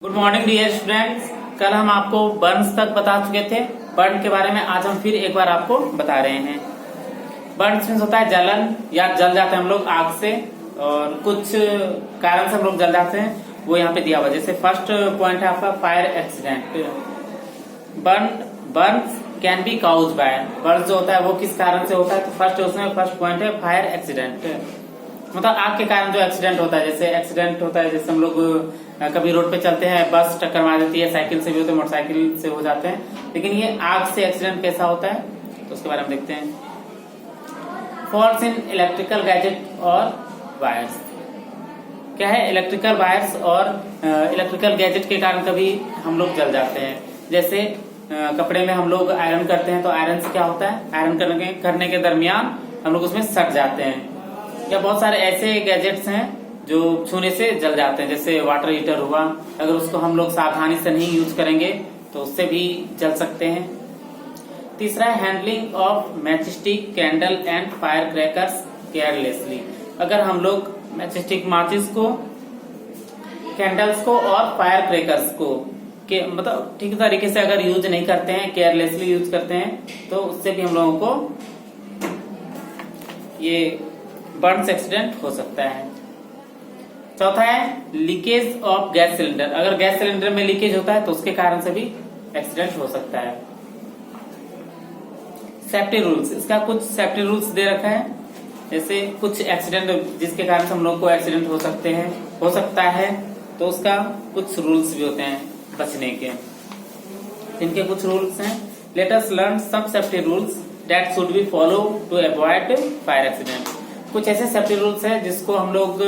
Good morning dear students. कल हम आपको बर्न्स तक बता चुके थे। बर्न के बारे में आज हम फिर एक बार आपको बता रहे हैं। बर्न्स मीन्स होता है जलन या जल जाते हैं हम लोग आग से, और कुछ कारण से हम लोग जल जाते हैं, वो यहाँ पे दिया हुआ। जैसे फर्स्ट पॉइंट है आपका fire accident. Burns can be cause by, burn जो होता है वो किस कारण से होता है, तो फर्स्ट पॉइंट है फायर एक्सीडेंट, मतलब आग के कारण जो एक्सीडेंट होता है। जैसे एक्सीडेंट होता है, जैसे हम लोग कभी रोड पे चलते हैं, बस टक्कर मार देती है, साइकिल से भी होते हैं, मोटरसाइकिल से हो जाते हैं, लेकिन ये आग से एक्सीडेंट कैसा होता है तो उसके बारे में देखते हैं। फॉल्स इन इलेक्ट्रिकल गैजेट और वायर्स, क्या है, इलेक्ट्रिकल वायर्स और इलेक्ट्रिकल गैजेट के कारण कभी हम लोग जल जाते हैं। जैसे कपड़े में हम लोग आयरन करते हैं, तो आयरन से क्या होता है, आयरन करने के दरमियान हम लोग उसमें सट जाते हैं। या बहुत सारे ऐसे गैजेट्स हैं जो छूने से जल जाते हैं, जैसे वाटर हीटर हुआ, अगर उसको हम लोग सावधानी से नहीं यूज करेंगे तो उससे भी जल सकते हैं। तीसरा है handling of matchstick, candle and fire crackers carelessly. अगर हम लोग मैचस्टिक, माचिस को, कैंडल्स को और फायर क्रैकर्स को मतलब ठीक तरीके से अगर यूज नहीं करते हैं, केयरलेसली यूज करते हैं, तो उससे भी हम लोगों को ये बर्न्स एक्सीडेंट हो सकता है। चौथा है लीकेज ऑफ गैस सिलेंडर। अगर गैस सिलेंडर में लीकेज होता है तो उसके कारण से भी एक्सीडेंट हो सकता है। सेफ्टी रूल्स, इसका कुछ सेफ्टी रूल्स दे रखा है। जैसे कुछ एक्सीडेंट जिसके कारण से हम लोग को एक्सीडेंट हो सकता है, तो उसका कुछ रूल्स भी होते हैं बचने के। इनके कुछ रूल्स हैं। Let us learn some safety rules that should be follow to avoid fire accident. कुछ ऐसे सेफ्टी रूल्स हैं जिसको हम लोग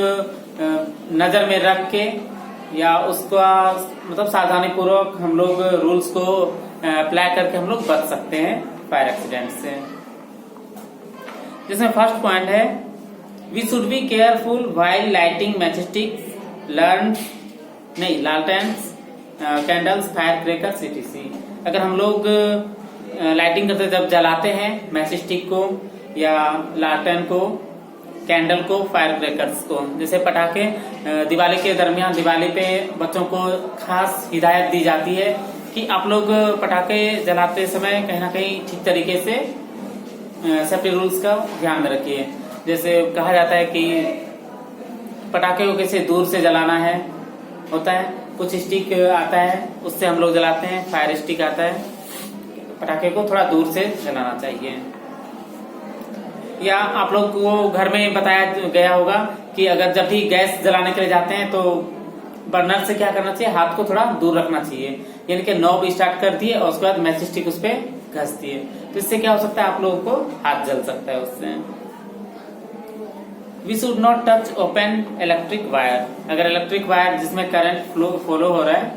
नजर में रख के या उसका मतलब सावधानी पूर्वक हम लोग रूल्स को अप्लाई करके हम लोग बच सकते हैं फायर एक्सीडेंट से। जिसमें फर्स्ट पॉइंट है we should be careful while lighting matchstick, lanterns, candles, fire crackers etc। अगर हम लोग लाइटिंग करते जब जलाते हैं मैचस्टिक को या लालटेन को, कैंडल को, फायर क्रैकर्स को, जैसे पटाखे, दिवाली के दरमियान, दिवाली पे बच्चों को खास हिदायत दी जाती है कि आप लोग पटाखे जलाते समय कहीं ना कहीं ठीक तरीके से सेफ्टी रूल्स का ध्यान में रखिए। जैसे कहा जाता है कि पटाखे को कैसे दूर से जलाना है, होता है कुछ स्टिक आता है उससे हम लोग जलाते हैं, फायर स्टिक आता है, पटाखे को थोड़ा दूर से जलाना चाहिए। या आप लोग को घर में बताया गया होगा कि अगर जब भी गैस जलाने के लिए जाते हैं तो बर्नर से क्या करना चाहिए, हाथ को थोड़ा दूर रखना चाहिए, यानी कि नॉब स्टार्ट कर दिए और उसके बाद मैच स्टिक उस पर घस दिए, तो इससे क्या हो सकता है, आप लोगों को हाथ जल सकता है उससे। We should not touch open electric wire. अगर इलेक्ट्रिक वायर जिसमें करंट फ्लो हो रहा है,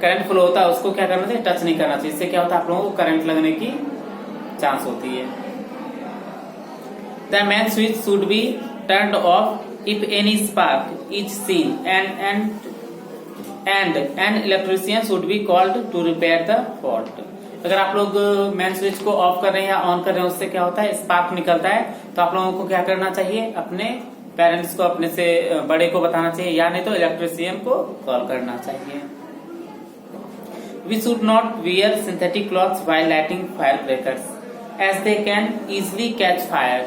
करंट फ्लो होता है, उसको क्या करना चाहिए, टच नहीं करना चाहिए। इससे क्या होता है, आप लोगों को करंट लगने की चांस होती है। The main switch should be turned off if any spark is seen, and an electrician should be called to repair the fault। अगर आप लोग मेन स्विच को ऑफ कर रहे हैं या ऑन कर रहे हैं, उससे क्या होता है, स्पार्क निकलता है, तो आप लोगों को क्या करना चाहिए, अपने पेरेंट्स को, अपने से बड़े को बताना चाहिए, या नहीं तो इलेक्ट्रिशियन को कॉल करना चाहिए। We should not wear synthetic clothes while lighting firecrackers as they can easily catch fire।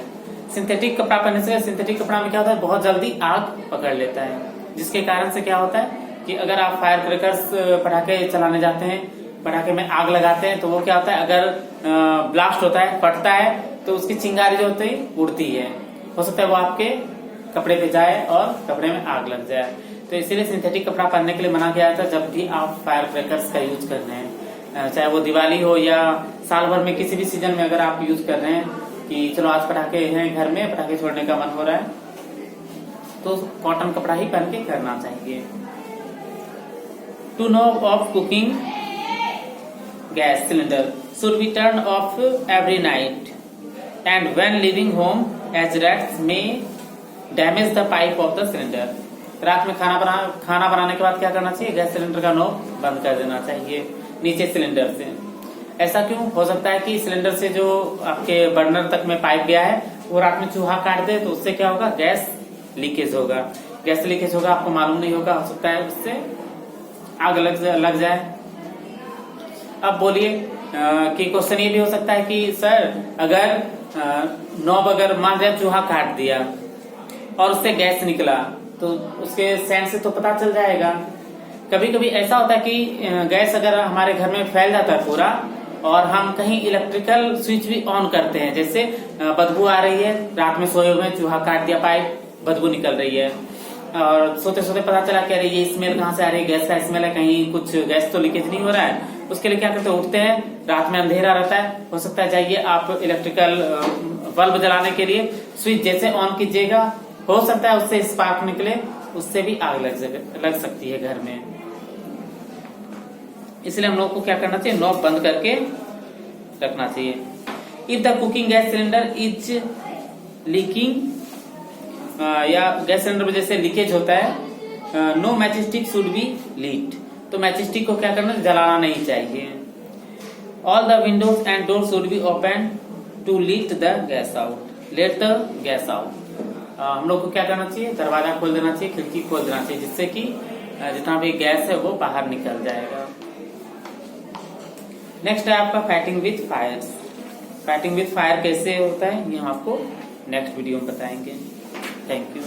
Synthetic कपड़ा पहनने से, सिंथेटिक कपड़ा में क्या होता है, बहुत जल्दी आग पकड़ लेता है, जिसके कारण से क्या होता है कि अगर आप फायर क्रैकर्स पटाखे चलाने जाते हैं, पटाखे में आग लगाते हैं, तो वो क्या होता है, अगर ब्लास्ट होता है, फटता है, तो उसकी चिंगारी जो होती है उड़ती है, हो सकता है वो आपके कपड़े पे जाए और कपड़े में आग लग जाए। तो इसीलिए सिंथेटिक कपड़ा पहनने के लिए मना किया जाता है जब भी आप फायर क्रैकर्स का यूज कर रहे हैं, चाहे वो दिवाली हो या साल भर में किसी भी सीजन में अगर आप यूज कर रहे हैं कि चलो आज पटाखे हैं घर में, पटाखे छोड़ने का मन हो रहा है, तो कॉटन कपड़ा ही पहन के करना चाहिए। To know of cooking gas cylinder should be turn off every night and when living home as rats may damage the pipe of the cylinder. रात में खाना बनाने के बाद क्या करना चाहिए, गैस सिलेंडर का नॉब बंद कर देना चाहिए नीचे सिलेंडर से। ऐसा क्यों हो सकता है कि सिलेंडर से जो आपके बर्नर तक में पाइप गया है वो रात में चूहा काट दे, तो उससे क्या होगा, गैस लीकेज होगा। गैस लीकेज होगा, आपको मालूम नहीं होगा, हो सकता है उससे आग लग जाए। अब बोलिए कि क्वेश्चन ये भी हो सकता है कि सर अगर नॉब अगर मान लिया चूहा काट दिया और उससे गैस निकला तो उसके सेंट से तो पता चल जाएगा। कभी कभी ऐसा होता है कि गैस अगर हमारे घर में फैल जाता है पूरा और हम कहीं इलेक्ट्रिकल स्विच भी ऑन करते हैं, जैसे बदबू आ रही है, रात में सोए हुए चूहा काट दिया पाइप, बदबू निकल रही है और सोते सोते पता चला कि अरे ये स्मेल कहाँ से आ रही है, गैस का स्मेल है, कहीं कुछ गैस तो लीकेज नहीं हो रहा है। उसके लिए क्या करते हैं, उठते हैं, रात में अंधेरा रहता है, हो सकता है जाइए आप इलेक्ट्रिकल बल्ब जलाने के लिए स्विच जैसे ऑन कीजिएगा, हो सकता है उससे स्पार्क निकले, उससे भी आग लग सकती है घर में। इसलिए हम लोग को क्या करना चाहिए, नॉब बंद करके रखना चाहिए। If the cooking gas cylinder is leaking या गैस सिलेंडर में जैसे लीकेज होता है, no matchstick should be lit, तो मैचस्टिक को क्या करना, जलाना नहीं चाहिए। All the windows and door should be open to let the gas out, let the gas out. हम लोग को क्या करना चाहिए, दरवाजा खोल देना चाहिए, खिड़की खोल देना चाहिए, जिससे कि जितना भी गैस है वो बाहर निकल जाएगा। नेक्स्ट है आपका fighting with fire. Fighting with fire कैसे होता है ये हम आपको नेक्स्ट वीडियो में बताएंगे। Thank you.